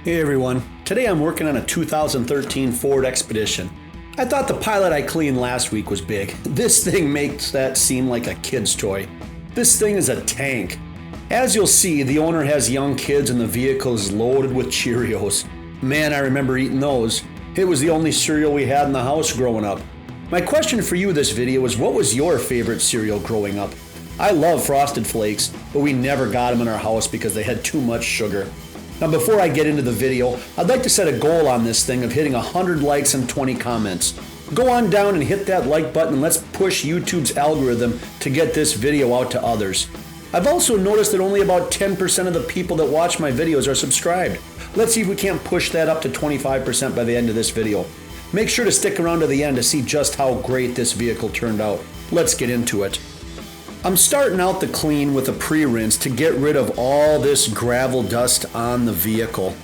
Hey everyone, today I'm working on a 2013 Ford Expedition. I thought the Pilot I cleaned last week was big. This thing makes that seem like a kid's toy. This thing is a tank. As you'll see, the owner has young kids and the vehicle is loaded with Cheerios. Man, I remember eating those. It was the only cereal we had in the house growing up. My question for you this video is, what was your favorite cereal growing up? I love Frosted Flakes, but we never got them in our house because they had too much sugar. Now before I get into the video, I'd like to set a goal on this thing of hitting 100 likes and 20 comments. Go on down and hit that like button and let's push YouTube's algorithm to get this video out to others. I've also noticed that only about 10% of the people that watch my videos are subscribed. Let's see if we can't push that up to 25% by the end of this video. Make sure to stick around to the end to see just how great this vehicle turned out. Let's get into it. I'm starting out the clean with a pre-rinse to get rid of all this gravel dust on the vehicle.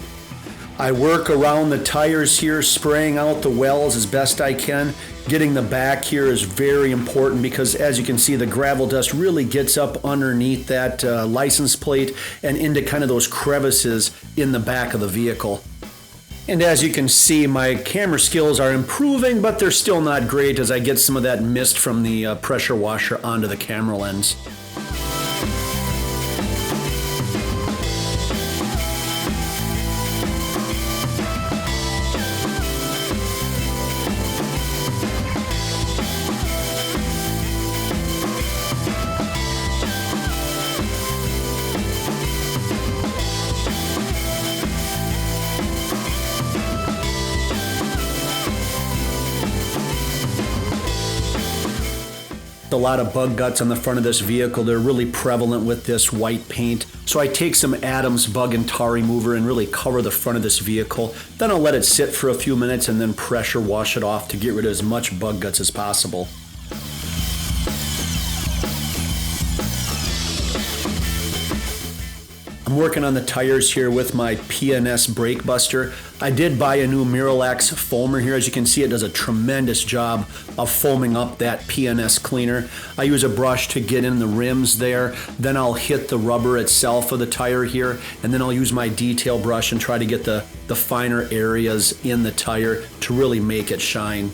I work around the tires here, spraying out the wells as best I can. Getting the back here is very important because, as you can see, the gravel dust really gets up underneath that license plate and into kind of those crevices in the back of the vehicle. And as you can see, my camera skills are improving, but they're still not great as I get some of that mist from the pressure washer onto the camera lens. A lot of bug guts on the front of this vehicle. They're really prevalent with this white paint. So I take some Adams bug and tar remover and really cover the front of this vehicle. Then I'll let it sit for a few minutes and then pressure wash it off to get rid of as much bug guts as possible. I'm working on the tires here with my PNS brake buster. I did buy a new Miralax foamer here. As you can see, it does a tremendous job of foaming up that PNS cleaner. I use a brush to get in the rims there. Then I'll hit the rubber itself of the tire here. And then I'll use my detail brush and try to get the finer areas in the tire to really make it shine.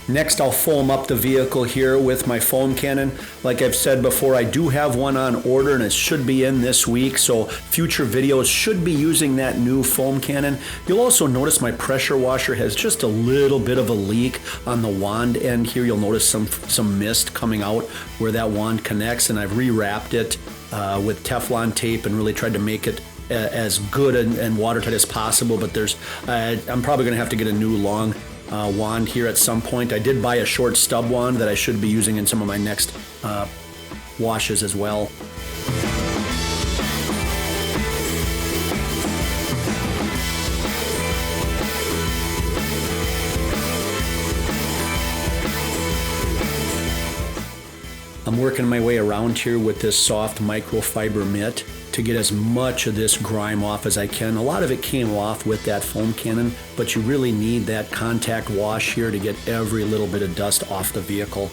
Next, I'll foam up the vehicle here with my foam cannon. Like I've said before, I do have one on order and it should be in this week, so future videos should be using that new foam cannon. You'll also notice my pressure washer has just a little bit of a leak on the wand end here. You'll notice some mist coming out where that wand connects, and I've rewrapped it with Teflon tape and really tried to make it as good and watertight as possible, but I'm probably gonna have to get a new long wand here at some point. I did buy a short stub wand that I should be using in some of my next washes as well. I'm working my way around here with this soft microfiber mitt to get as much of this grime off as I can. A lot of it came off with that foam cannon, but you really need that contact wash here to get every little bit of dust off the vehicle.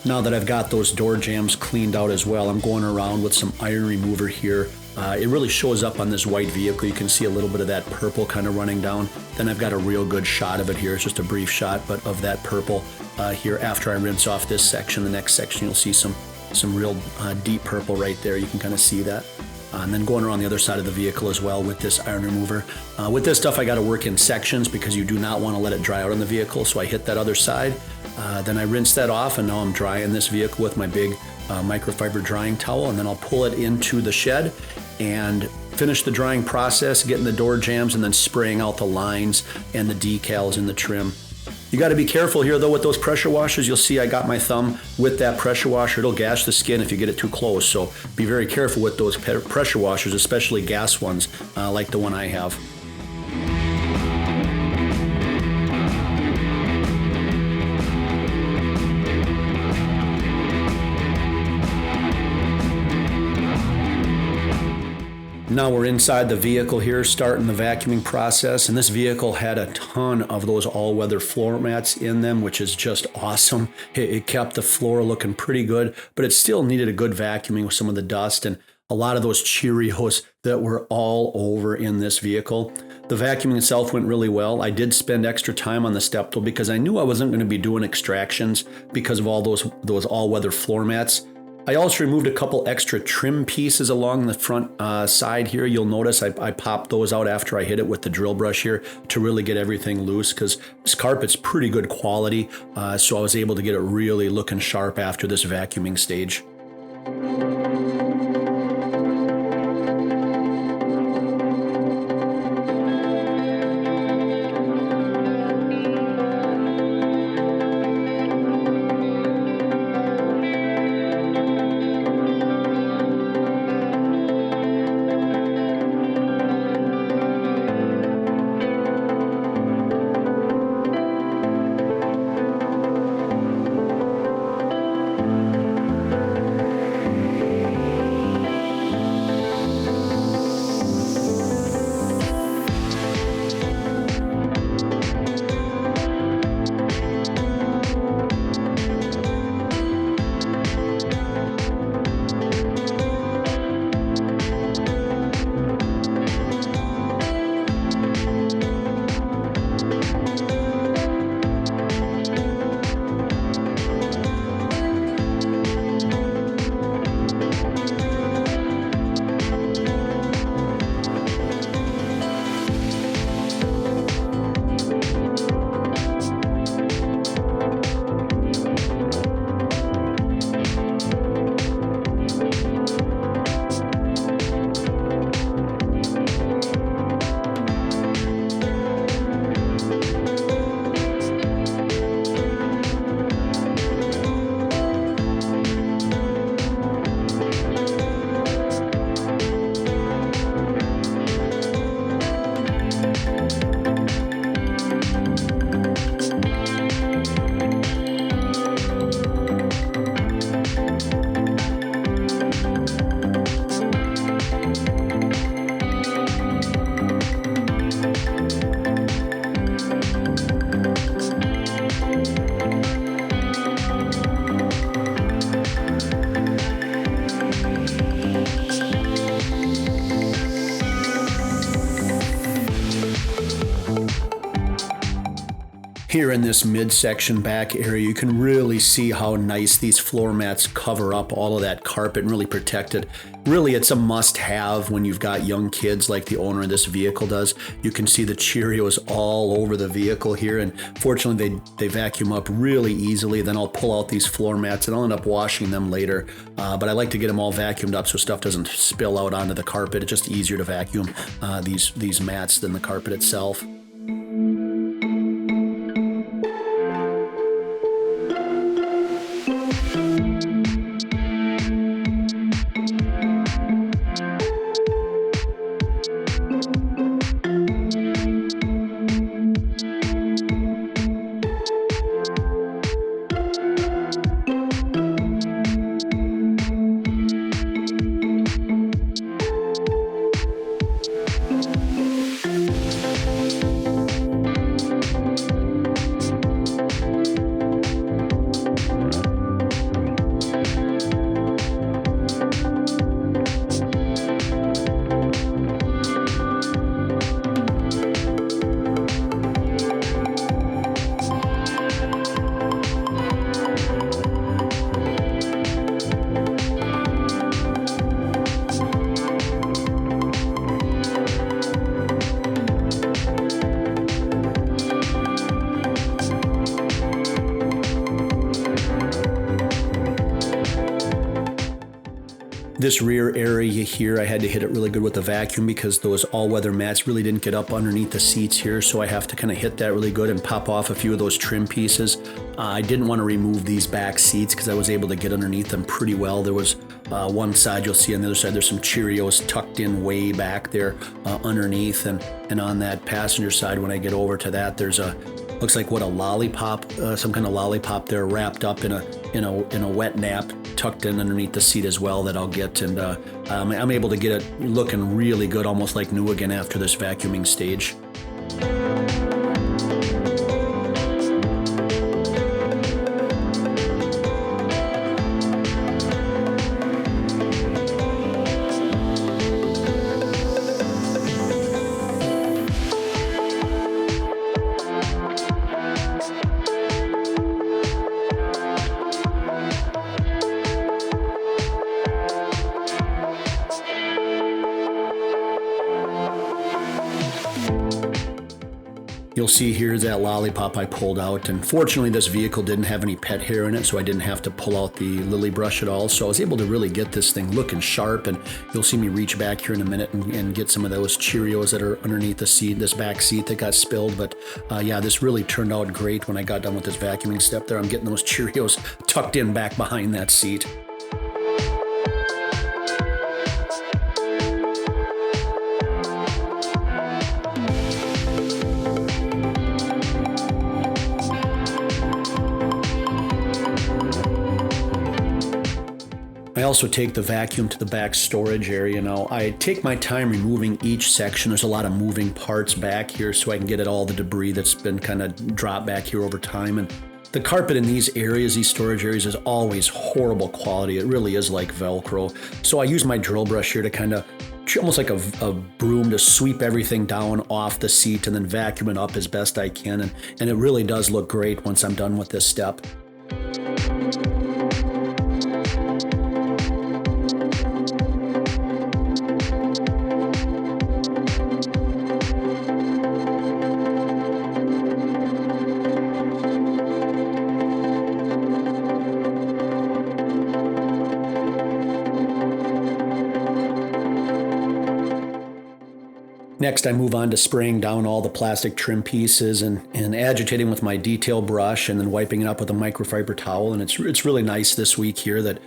Now that I've got those door jambs cleaned out as well, I'm going around with some iron remover here, It really shows up on this white vehicle. You can see a little bit of that purple kind of running down. Then I've got a real good shot of it here. It's just a brief shot, but of that purple here after I rinse off this section. The next section, you'll see some real deep purple right there. You can kind of see that. And then going around the other side of the vehicle as well with this iron remover. With this stuff, I got to work in sections because you do not want to let it dry out on the vehicle. So I hit that other side. Then I rinse that off, and now I'm drying this vehicle with my big microfiber drying towel, and then I'll pull it into the shed and finish the drying process, getting the door jambs, and then spraying out the lines and the decals in the trim. You got to be careful here though with those pressure washers. You'll see I got my thumb with that pressure washer. It'll gash the skin if you get it too close. So be very careful with those pressure washers, especially gas ones like the one I have. Now we're inside the vehicle here, starting the vacuuming process, and this vehicle had a ton of those all-weather floor mats in them, which is just awesome. It kept the floor looking pretty good, but it still needed a good vacuuming with some of the dust and a lot of those Cheerios that were all over in this vehicle. The vacuuming itself went really well. I did spend extra time on the step tool because I knew I wasn't going to be doing extractions because of all those all-weather floor mats. I also removed a couple extra trim pieces along the front side here. You'll notice I popped those out after I hit it with the drill brush here to really get everything loose because this carpet's pretty good quality. So I was able to get it really looking sharp after this vacuuming stage. Here in this midsection back area, you can really see how nice these floor mats cover up all of that carpet and really protect it. Really, it's a must-have when you've got young kids like the owner of this vehicle does. You can see the Cheerios all over the vehicle here, and fortunately they vacuum up really easily. Then I'll pull out these floor mats and I'll end up washing them later. But I like to get them all vacuumed up so stuff doesn't spill out onto the carpet. It's just easier to vacuum these mats than the carpet itself. This rear area here, I had to hit it really good with the vacuum because those all-weather mats really didn't get up underneath the seats here, so I have to kind of hit that really good and pop off a few of those trim pieces. I didn't want to remove these back seats because I was able to get underneath them pretty well. There was one side, you'll see on the other side, there's some Cheerios tucked in way back there underneath, and on that passenger side, when I get over to that, there's looks like what, a lollipop, some kind of lollipop there wrapped up in a wet nap tucked in underneath the seat as well that I'll get, and I'm able to get it looking really good, almost like new again after this vacuuming stage. You'll see here that lollipop I pulled out, and fortunately this vehicle didn't have any pet hair in it, so I didn't have to pull out the lily brush at all. So I was able to really get this thing looking sharp, and you'll see me reach back here in a minute and get some of those Cheerios that are underneath the seat, this back seat that got spilled. But yeah, this really turned out great when I got done with this vacuuming step there. I'm getting those Cheerios tucked in back behind that seat. I also take the vacuum to the back storage area. Now, I take my time removing each section. There's a lot of moving parts back here, so I can get at all the debris that's been kind of dropped back here over time. And the carpet in these areas, these storage areas, is always horrible quality. It really is like Velcro. So I use my drill brush here to kind of, almost like a broom, to sweep everything down off the seat and then vacuum it up as best I can. And it really does look great once I'm done with this step. Next, I move on to spraying down all the plastic trim pieces and agitating with my detail brush and then wiping it up with a microfiber towel. And it's really nice this week here that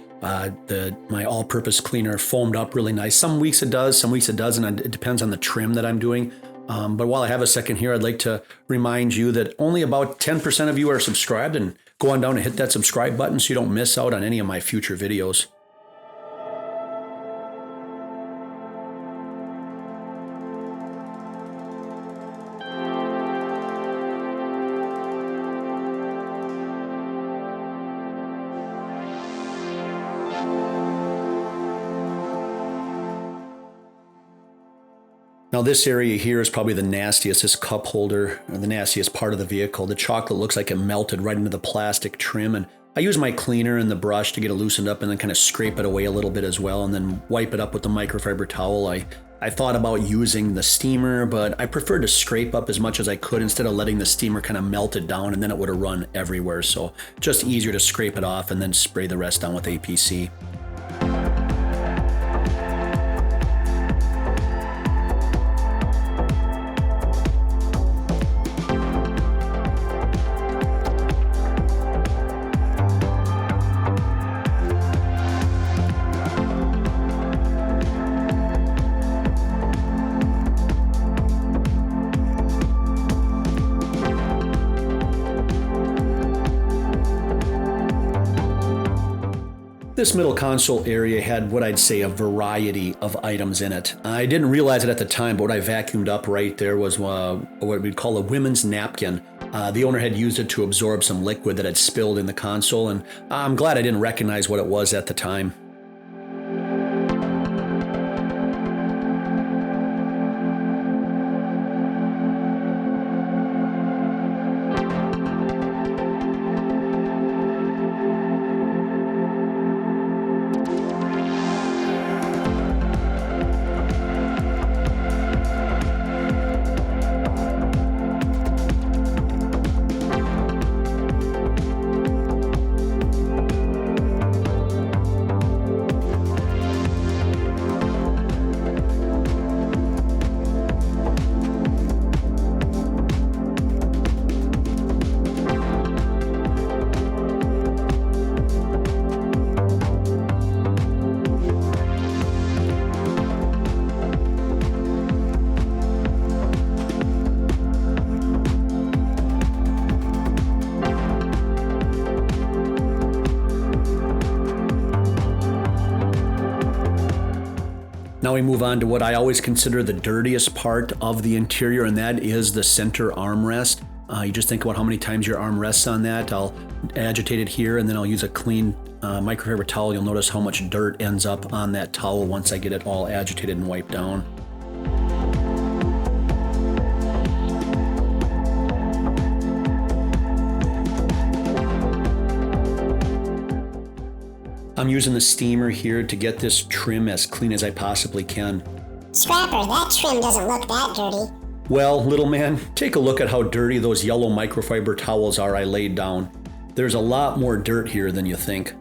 my all-purpose cleaner foamed up really nice. Some weeks it does, some weeks it doesn't. It depends on the trim that I'm doing. But while I have a second here, I'd like to remind you that only about 10% of you are subscribed, and go on down and hit that subscribe button so you don't miss out on any of my future videos. Now this area here is probably the nastiest, this cup holder, the nastiest part of the vehicle. The chocolate looks like it melted right into the plastic trim, and I use my cleaner and the brush to get it loosened up and then kind of scrape it away a little bit as well, and then wipe it up with the microfiber towel. I thought about using the steamer, but I preferred to scrape up as much as I could instead of letting the steamer kind of melt it down, and then it would have run everywhere. So just easier to scrape it off and then spray the rest down with APC. This middle console area had what I'd say a variety of items in it. I didn't realize it at the time, but what I vacuumed up right there was what we'd call a women's napkin. The owner had used it to absorb some liquid that had spilled in the console, and I'm glad I didn't recognize what it was at the time. Now we move on to what I always consider the dirtiest part of the interior, and that is the center armrest. You just think about how many times your arm rests on that. I'll agitate it here, and then I'll use a clean microfiber towel. You'll notice how much dirt ends up on that towel once I get it all agitated and wiped down. I'm using the steamer here to get this trim as clean as I possibly can. Scrapper, that trim doesn't look that dirty. Well, little man, take a look at how dirty those yellow microfiber towels are I laid down. There's a lot more dirt here than you think.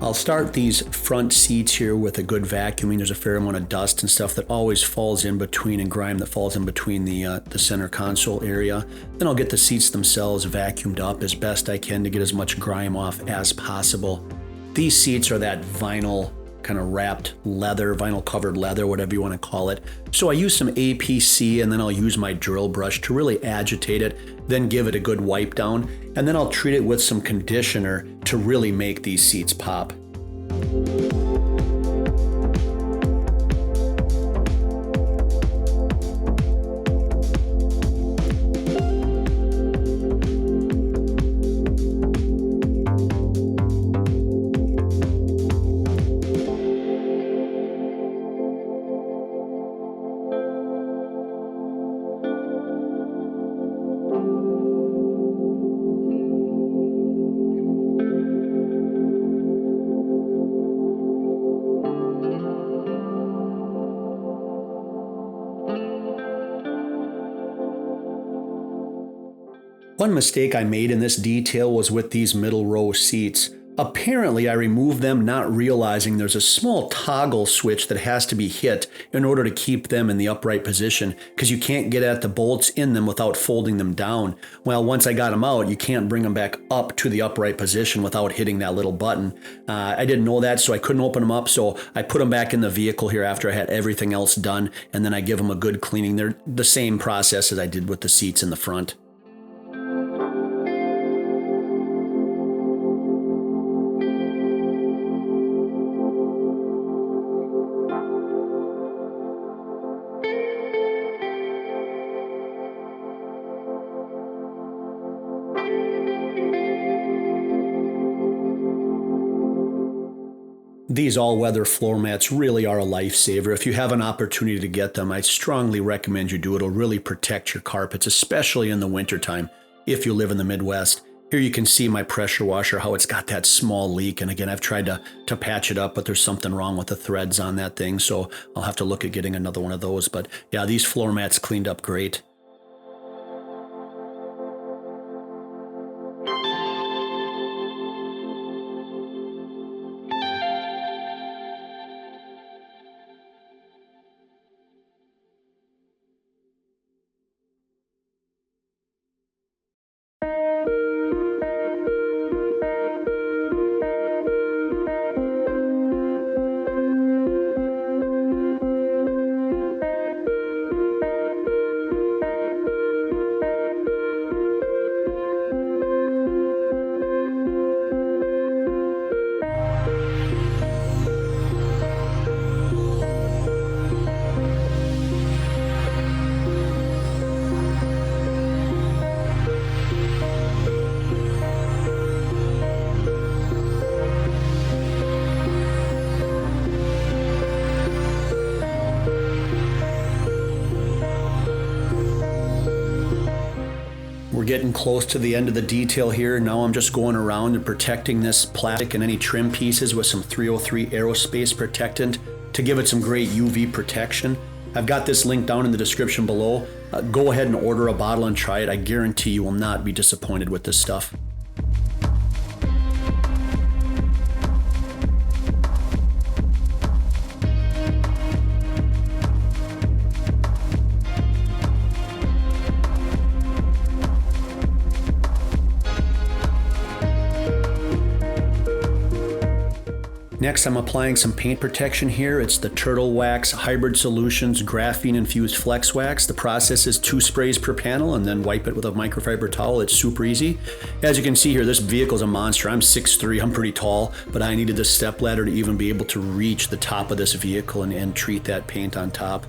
I'll start these front seats here with a good vacuuming. There's a fair amount of dust and stuff that always falls in between, and grime that falls in between the center console area. Then I'll get the seats themselves vacuumed up as best I can to get as much grime off as possible. These seats are that vinyl kind of wrapped leather, vinyl covered leather, whatever you want to call it. So I use some APC, and then I'll use my drill brush to really agitate it, then give it a good wipe down, and then I'll treat it with some conditioner to really make these seats pop. One mistake I made in this detail was with these middle row seats. Apparently, I removed them not realizing there's a small toggle switch that has to be hit in order to keep them in the upright position, because you can't get at the bolts in them without folding them down. Well, once I got them out, you can't bring them back up to the upright position without hitting that little button. I didn't know that, so I couldn't open them up, so I put them back in the vehicle here after I had everything else done, and then I give them a good cleaning. They're the same process as I did with the seats in the front. These all-weather floor mats really are a lifesaver. If you have an opportunity to get them, I strongly recommend you do. It'll really protect your carpets, especially in the wintertime if you live in the Midwest. Here you can see my pressure washer, how it's got that small leak. And again, I've tried to patch it up, but there's something wrong with the threads on that thing. So I'll have to look at getting another one of those. But yeah, these floor mats cleaned up great. We're getting close to the end of the detail here. Now I'm just going around and protecting this plastic and any trim pieces with some 303 aerospace protectant to give it some great UV protection. I've got this link down in the description below. Go ahead and order a bottle and try it. I guarantee you will not be disappointed with this stuff. Next, I'm applying some paint protection here. It's the Turtle Wax Hybrid Solutions Graphene Infused Flex Wax. The process is 2 sprays per panel and then wipe it with a microfiber towel. It's super easy. As you can see here, this vehicle is a monster. I'm 6'3", I'm pretty tall, but I needed this step ladder to even be able to reach the top of this vehicle and treat that paint on top.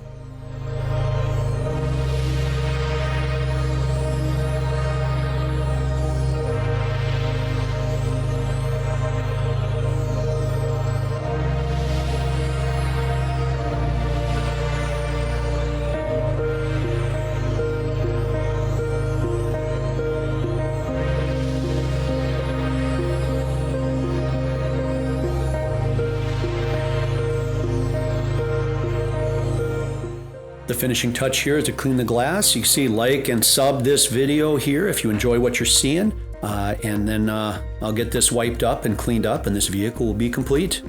The finishing touch here is to clean the glass. You can see, like and sub this video here if you enjoy what you're seeing. And then I'll get this wiped up and cleaned up and this vehicle will be complete.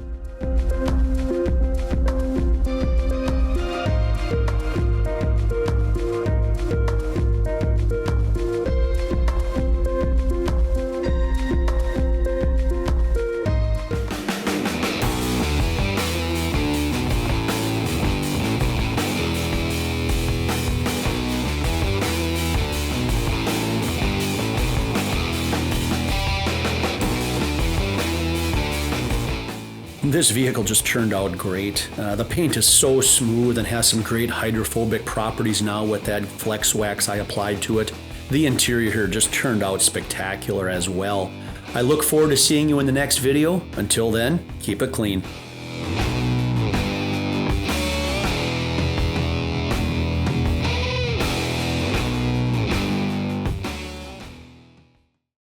This vehicle just turned out great. The paint is so smooth and has some great hydrophobic properties now with that flex wax I applied to it. The interior here just turned out spectacular as well. I look forward to seeing you in the next video. Until then, keep it clean.